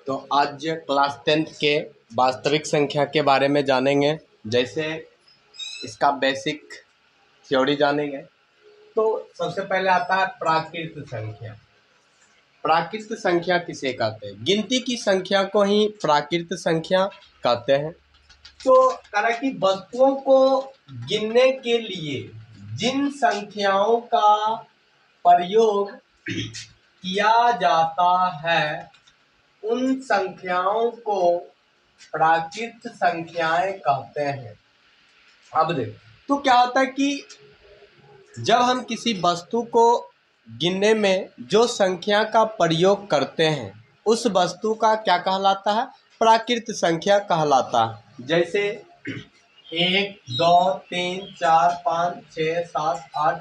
तो आज class 10th के वास्तविक संख्या के बारे में जानेंगे। जैसे इसका बेसिक थ्योरी जानेंगे तो सबसे पहले आता है प्राकृत संख्या। प्राकृत संख्या किसे कहते हैं? गिनती की संख्या को ही प्राकृत संख्या कहते हैं। तो कह कि वस्तुओं को गिनने के लिए जिन संख्याओं का प्रयोग किया जाता है उन संख्याओं को प्राकृत संख्याएं कहते हैं। अब देख तो क्या होता है कि जब हम किसी वस्तु को गिनने में जो संख्या का प्रयोग करते हैं उस वस्तु का क्या कहलाता है? प्राकृत संख्या कहलाता है। जैसे 1 2 3 4 5 6 7 8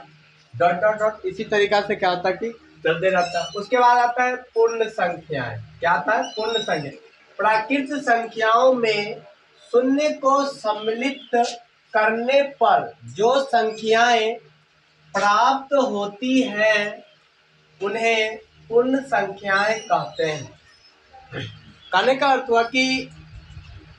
डॉट डॉट डॉट इसी तरीका से क्या होता है कि चलते रहता है। उसके बाद आता है पूर्ण संख्याएं। क्या आता है? पूर्ण संख्या। प्राकृत संख्याओं में शून्य को सम्मिलित करने पर जो संख्याएं प्राप्त होती हैं उन्हें पूर्ण संख्याएं कहते हैं। कहने का अर्थ हुआ कि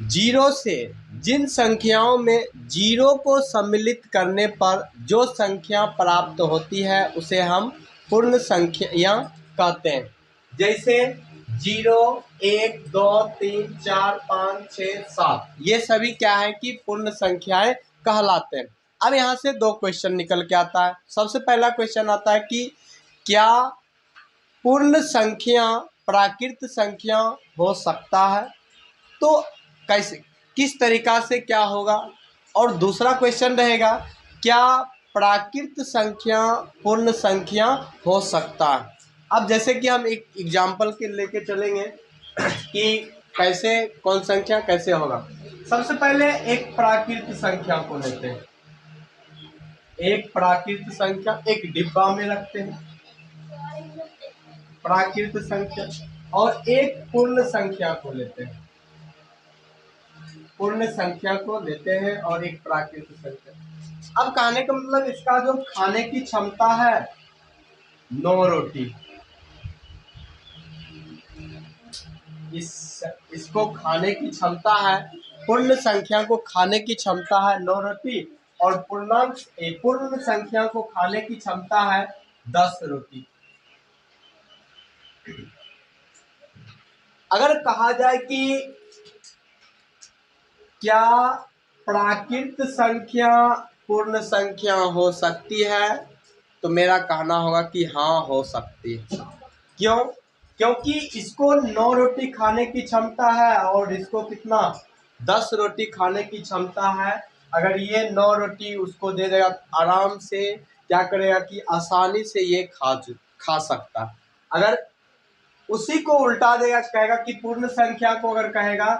जीरो से जिन संख्याओं में जीरो को सम्मिलित करने पर जो संख्या प्राप्त होती है उसे हम पूर्ण संख्या कहते हैं। जैसे 0 1 2 3 4 5 6 7 ये सभी क्या है कि पूर्ण संख्याएं कहलाते हैं। अब यहाँ से दो क्वेश्चन निकल के आता है। सबसे पहला क्वेश्चन आता है कि क्या पूर्ण संख्या प्राकृत संख्या हो सकता है? तो कैसे, किस तरीका से क्या होगा? और दूसरा क्वेश्चन रहेगा क्या प्राकृत संख्या पूर्ण संख्या हो सकता है? अब जैसे कि हम एक एग्जाम्पल के लेके चलेंगे कि कैसे कौन संख्या कैसे होगा। सबसे पहले एक प्राकृत संख्या को लेते हैं। एक प्राकृत संख्या एक डिब्बा में रखते हैं प्राकृत संख्या, और एक पूर्ण संख्या को लेते हैं। पूर्ण संख्या को लेते हैं और एक प्राकृत संख्या। अब कहने का मतलब इसका जो खाने की क्षमता है 9 रोटी, इसको खाने की क्षमता है, पूर्ण संख्या को खाने की क्षमता है 9 रोटी और पूर्ण संख्या को खाने की क्षमता है 10 रोटी। अगर कहा जाए कि क्या प्राकृत संख्या पूर्ण संख्या हो सकती है तो मेरा कहना होगा कि हाँ हो सकती है। क्यों? क्योंकि इसको 9 रोटी खाने की क्षमता है और इसको कितना 10 रोटी खाने की क्षमता है। अगर ये 9 रोटी उसको दे देगा आराम से क्या करेगा कि आसानी से ये खा सकता है। अगर उसी को उल्टा देगा, कहेगा कि पूर्ण संख्या को अगर कहेगा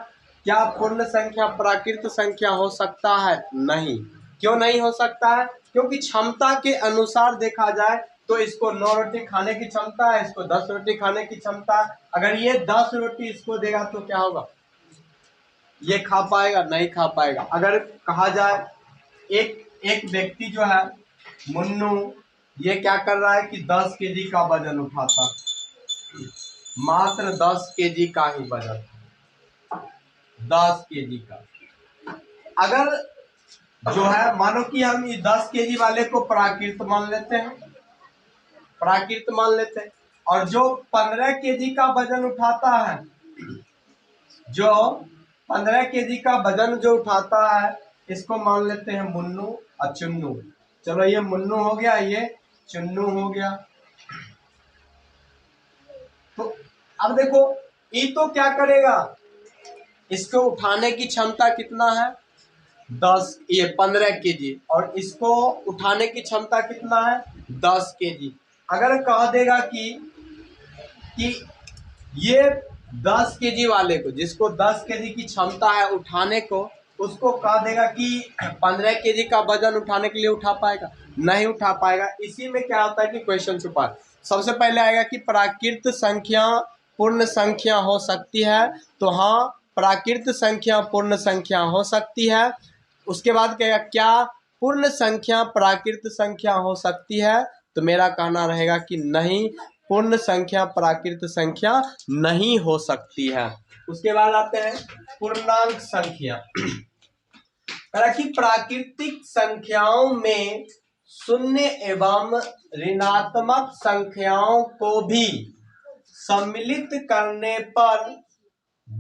क्या पूर्ण संख्या प्राकृत संख्या हो सकता है? नहीं। क्यों नहीं हो सकता है? क्योंकि क्षमता के अनुसार देखा जाए तो इसको 9 रोटी खाने की क्षमता है, इसको 10 रोटी खाने की क्षमता है। अगर ये 10 रोटी इसको देगा तो क्या होगा? ये खा पाएगा? नहीं खा पाएगा। अगर कहा जाए एक व्यक्ति जो है मुन्नू, ये क्या कर रहा है कि 10 केजी का वजन उठाता, मात्र 10 केजी का ही वजन, 10 केजी का। अगर जो है मानो कि हम इस 10 केजी वाले को प्राकृत मान लेते हैं, प्राकृत मान लेते हैं, और जो 15 केजी का वजन उठाता है, जो 15 केजी का वजन जो उठाता है इसको मान लेते हैं मुन्नू और चुन्नू। चलो ये मुन्नू हो गया, ये चुन्नू हो गया। तो अब देखो ये तो क्या करेगा, इसको उठाने की क्षमता कितना है 10, ये 15 केजी, और इसको उठाने की क्षमता कितना है 10 केजी। अगर कह देगा कि ये 10 केजी वाले को, जिसको 10 केजी की क्षमता है उठाने को, उसको कह देगा कि 15 केजी का वजन उठाने के लिए उठा पाएगा? नहीं उठा पाएगा। इसी में क्या होता है कि क्वेश्चन छुपा। सबसे पहले आएगा कि प्राकृत संख्या पूर्ण संख्या हो सकती है, तो हाँ प्राकृत संख्या पूर्ण संख्या हो सकती है। उसके बाद कहेगा क्या पूर्ण संख्या प्राकृत संख्या हो सकती है, तो मेरा कहना रहेगा कि नहीं, पूर्ण संख्या प्राकृत संख्या नहीं हो सकती है। उसके बाद आते हैं पूर्णांक संख्या। कि प्राकृतिक संख्याओं में शून्य एवं ऋणात्मक संख्याओं को भी सम्मिलित करने पर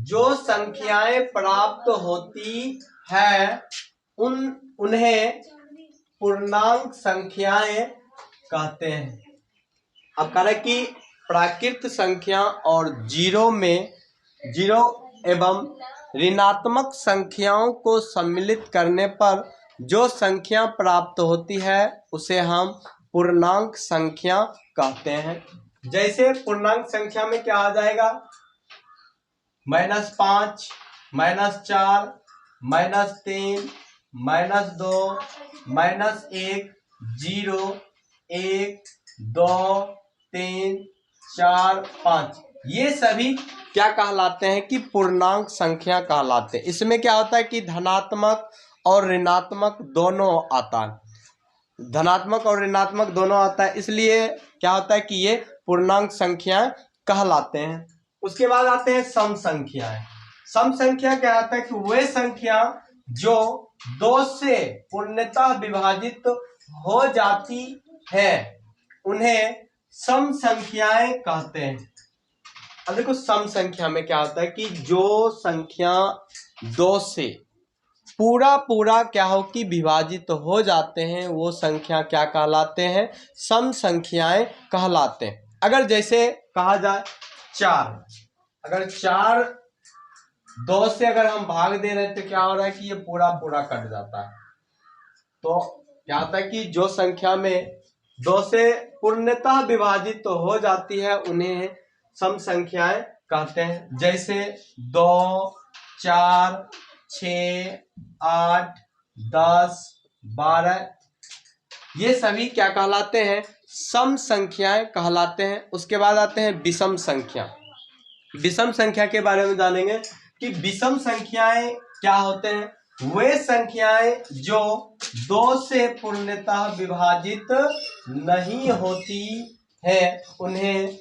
जो संख्याएं प्राप्त होती है उन्हें पूर्णांक संख्याएं कहते हैं। अब कह रहे कि प्राकृत संख्या और जीरो एवं ऋणात्मक संख्याओं को सम्मिलित करने पर जो संख्या प्राप्त होती है उसे हम पूर्णांक संख्या कहते हैं। जैसे पूर्णांक संख्या में क्या आ जाएगा, -5, -4, -3, -2, -1, 0, 1, 2, 3, 4, 5, ये सभी क्या कहलाते हैं कि पूर्णांक संख्या कहलाते हैं। इसमें क्या होता है कि धनात्मक और ऋणात्मक दोनों आता है, धनात्मक और ऋणात्मक दोनों आता है, इसलिए क्या होता है कि ये पूर्णांक संख्याएं कहलाते हैं। उसके बाद आते हैं सम संख्याएं। सम संख्या क्या आता है कि वे संख्या जो 2 से पूर्णतः विभाजित हो जाती है उन्हें सम संख्याएं कहते हैं। अब देखो सम संख्या में क्या होता है कि जो संख्या 2 से पूरा क्या हो कि विभाजित हो जाते हैं वो संख्या क्या कहलाते हैं, सम संख्याएं कहलाते हैं। अगर जैसे कहा जाए 4, अगर 4 2 से अगर हम भाग दे रहे हैं तो क्या हो रहा है कि ये पूरा कट जाता है। तो क्या होता है कि जो संख्या में 2 से पूर्णतः विभाजित तो हो जाती है उन्हें सम संख्याएं कहते हैं। जैसे 2, 4, 6, 8, 10, 12, ये सभी क्या कहलाते हैं, सम संख्याएं कहलाते हैं। उसके बाद आते हैं विषम संख्या। विषम संख्या के बारे में जानेंगे कि विषम संख्याएं क्या होते हैं। वे संख्याएं जो 2 से पूर्णतः विभाजित नहीं होती है उन्हें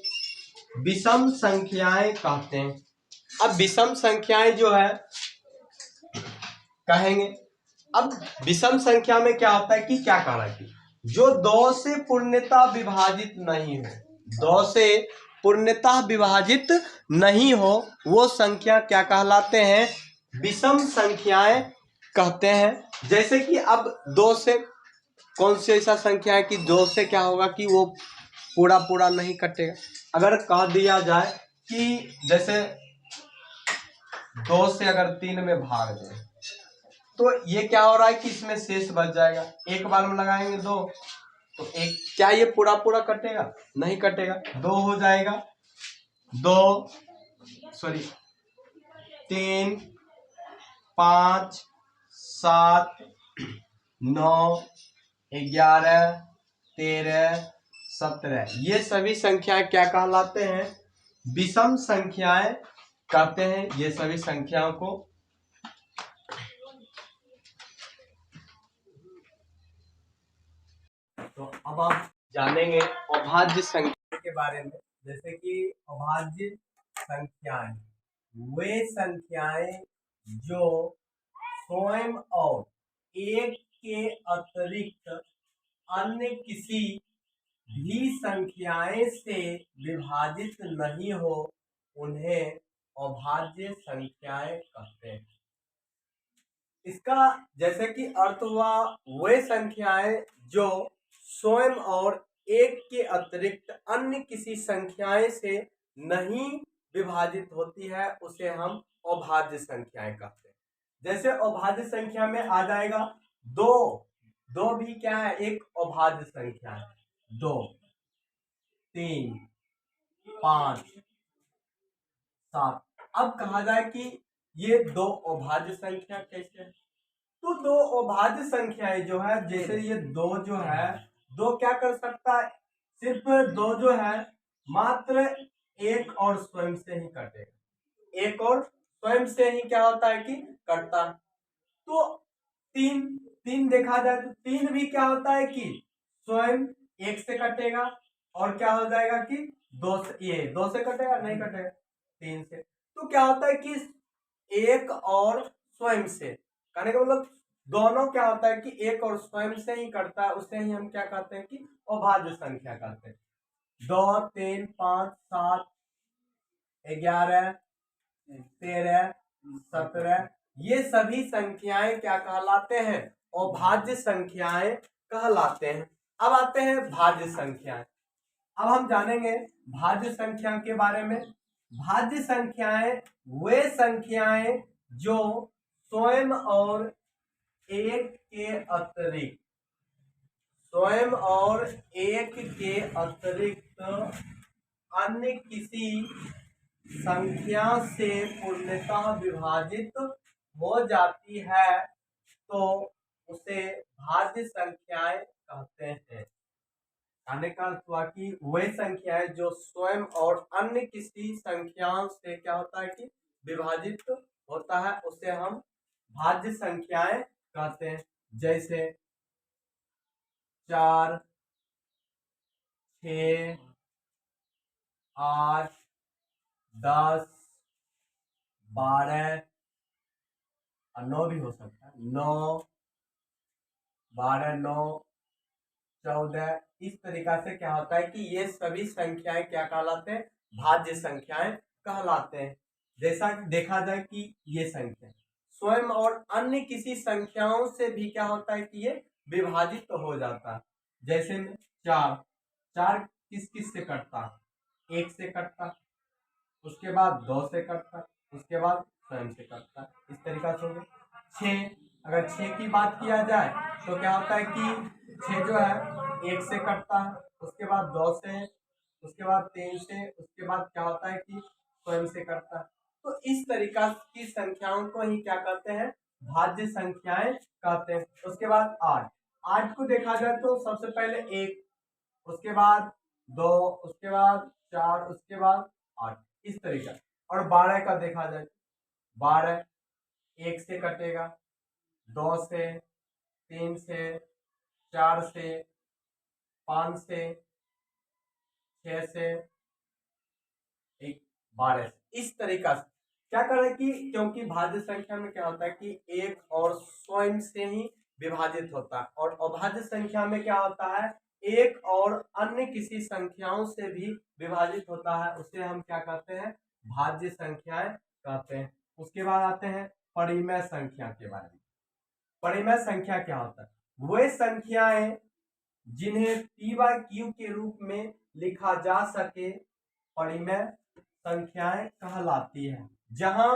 विषम संख्याएं कहते हैं। अब विषम संख्याएं जो है कहेंगे, अब विषम संख्या में क्या होता है कि क्या कह रहा है कि जो 2 से पूर्णतः विभाजित नहीं हो, 2 से पूर्णतः विभाजित नहीं हो वो संख्या क्या कहलाते हैं, विषम संख्याएं कहते हैं। जैसे कि अब 2 से कौन सी ऐसा संख्या है कि 2 से क्या होगा कि वो पूरा नहीं कटेगा। अगर कह दिया जाए कि जैसे 2 से अगर 3 में भाग दें तो ये क्या हो रहा है कि इसमें शेष बच जाएगा। एक बार में लगाएंगे 2 तो एक, क्या ये पूरा कटेगा, नहीं कटेगा, 2 हो जाएगा। 3, 5, 7, 9, 11, 13, 17, ये सभी संख्याएं क्या कहलाते हैं, विषम संख्याएं कहते हैं। ये सभी संख्याओं को तो अब आप जानेंगे अभाज्य संख्या के बारे में। जैसे कि अभाज्य संख्याएं वे संख्याएं जो स्वयं और एक के अतिरिक्त अन्य किसी भी संख्याएं से विभाजित नहीं हो उन्हें अभाज्य संख्याएं कहते हैं। इसका जैसे कि अर्थ हुआ वे संख्याएं जो स्वयं और एक के अतिरिक्त अन्य किसी संख्याएं से नहीं विभाजित होती है उसे हम अभाज्य संख्याएं कहते हैं। जैसे अभाज्य संख्या में आ जाएगा 2 भी क्या है, एक अभाज्य संख्या है। 2, 3, 5, 7। अब कहा जाए कि ये 2 अभाज्य संख्या कैसे है, तो 2 अभाज्य संख्याएं जो है, जैसे ये 2 जो है, 2 क्या कर सकता है, सिर्फ 2 जो है मात्र एक और स्वयं से ही कटेगा, एक और स्वयं से ही क्या होता है कि कटता है। तो 3 देखा जाए तो 3 भी क्या होता है कि स्वयं एक से कटेगा और क्या हो जाएगा कि 2 से, ये 2 से कटेगा नहीं कटेगा, 3 से। तो क्या होता है कि एक और स्वयं से, कहने का मतलब दोनों क्या होता है कि एक और स्वयं से ही करता है, उसे ही हम क्या कहते हैं कि अभाज्य संख्या कहते हैं। 2, 3, 5, 7, 11, 13, 17, ये सभी संख्याएं क्या कहलाते हैं? अभाज्य संख्याएं कहलाते हैं। अब आते हैं भाज्य संख्याएं। अब हम जानेंगे भाज्य संख्या के बारे में। भाज्य संख्याएं वे संख्याएं जो स्वयं और एक के अतिरिक्त, स्वयं और एक के अतिरिक्त अन्य किसी संख्या से पूर्णतः विभाजित हो जाती है तो उसे भाज्य संख्याएं कहते हैं। कहने का अर्थ हुआ कि वे संख्याएं जो स्वयं और अन्य किसी संख्याओं से क्या होता है कि विभाजित होता है, उसे हम भाज्य संख्याएं कहते हैं। जैसे 4, 6, 8, 10, 12 और 9 भी हो सकता है, 9, 12, 9, 14। इस तरीका से क्या होता है कि ये सभी संख्याएं क्या कहलाते हैं? भाज्य संख्याएं कहलाते हैं। जैसा देखा जाए कि ये संख्या स्वयं और अन्य किसी संख्याओं से भी क्या होता है कि ये विभाजित तो हो जाता है। जैसे में 4, 4 किस किस से कटता है? 1 से कटता, उसके बाद 2 से कटता, उसके बाद स्वयं से कटता। इस तरीका से हो गया। 6, अगर 6 की बात किया जाए तो क्या होता है कि 6 जो है 1 से कटता है, उसके बाद 2 से, उसके बाद 3 से, उसके बाद क्या होता है कि स्वयं से कटता है। तो इस तरीका की संख्याओं को ही क्या कहते हैं? भाज्य संख्याएं कहते हैं। उसके बाद 8, 8 को देखा जाए तो सबसे पहले 1, उसके बाद 2, उसके बाद 4, उसके बाद 8, इस तरीका। और 12 का देखा जाए, 12 1 से कटेगा, 2 से, 3 से, 4 से, 5 से, 6 से, 12 से। इस तरीका से क्या करें कि क्योंकि भाज्य संख्या में क्या होता है कि एक और स्वयं से ही विभाजित होता है, और अभाज्य संख्या में क्या होता है? एक और अन्य किसी संख्याओं से भी विभाजित होता है, उसे हम क्या कहते हैं? भाज्य संख्याएं कहते हैं। उसके बाद आते हैं परिमेय संख्या के बारे में। परिमेय संख्या क्या होता है? वे संख्याएं जिन्हें p/q के रूप में लिखा जा सके परिमेय संख्याएं कहलाती है। जहां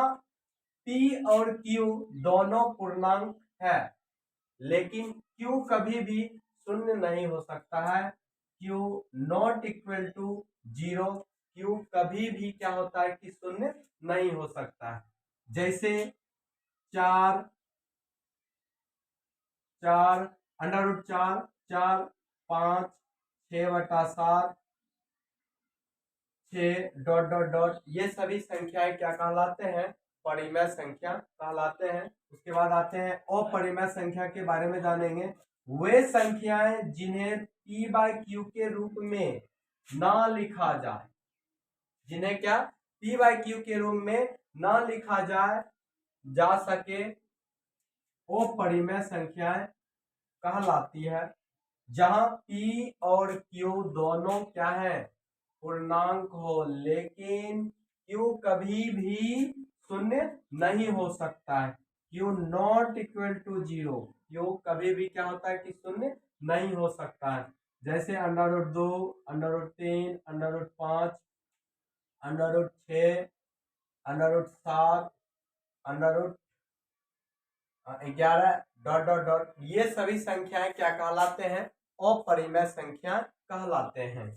p और q दोनों पूर्णांक है, लेकिन q कभी भी शून्य नहीं हो सकता है। q not equal to 0, q कभी भी क्या होता है कि शून्य नहीं हो सकता है। जैसे 4, 4, √4, 4, 5, 6/7, 6 ... ये सभी संख्याएं क्या कहलाते हैं? परिमेय संख्या कहलाते हैं। उसके बाद आते हैं अपरिमेय संख्या के बारे में जानेंगे। वे संख्याएं जिन्हें p/q के रूप में ना लिखा जाए, जिन्हें क्या p/q के रूप में ना लिखा जा सके, वो परिमेय संख्याएं कहलाती है। जहां p और q दोनों क्या है? पूर्णांक हो, लेकिन q कभी भी शून्य नहीं हो सकता है। q not equal to 0, q कभी भी क्या होता है कि शून्य नहीं हो सकता है। जैसे √2, √3, √5, √6, √7, √11 ... ये सभी संख्याएं क्या कहलाते हैं? अपरिमेय संख्या कहलाते हैं।